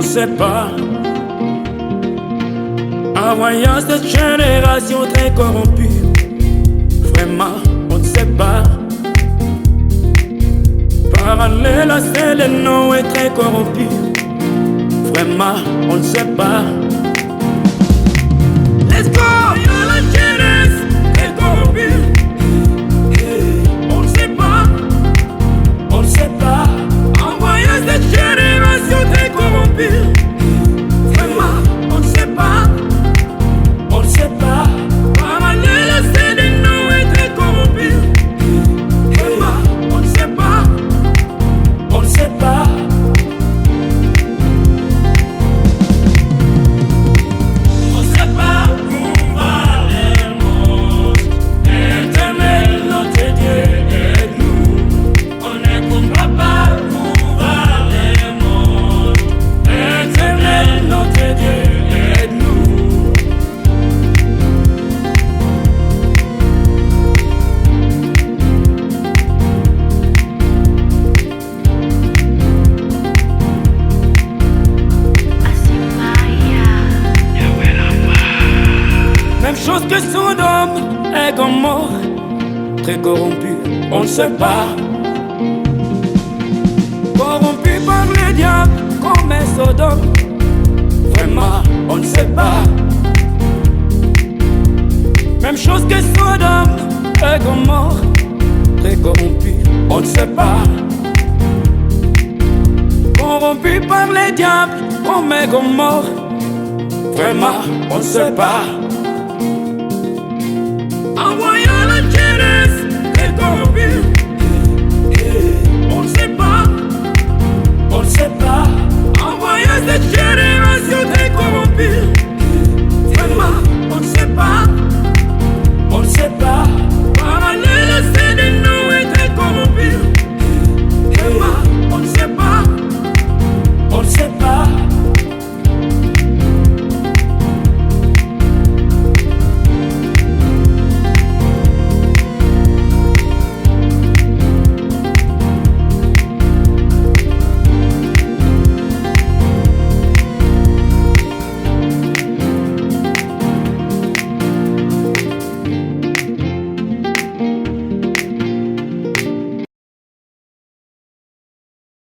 ne sait pas. En voyant cette génération très corrompue, vraiment, on ne sait pas. Parallèle à celle de Noé très corrompue, vraiment, on ne sait pas. Let's go! Voyons la jeunesse très corrompue. On ne sait pas. On ne sait pas. En voyant cette génération très corrompue, vraiment, on ne sait pas. On ne sait pas. Parallèle à celle de Noé très corrompue, vraiment, on ne sait pas. On ne sait pas. On ne sait pas où va le monde. Éternel, notre Dieu, aide-nous. On ne comprend pas où va le monde. Éternel, notre Dieu, aide-nous. Même chose que Sodome et Gomorrhe, très corrompu, on ne sait pas. Corrompu par le diable comme un Sodome, vraiment, on ne sait pas. Même chose que Sodome et Gomorrhe, très corrompu, on ne sait pas. Corrompu par le diable comme un Gomorrhe, vraiment, on ne sait pas. En voyant la jeunesse très corrompue, on ne sait pas. On ne sait pas. En voyant cette jeunesse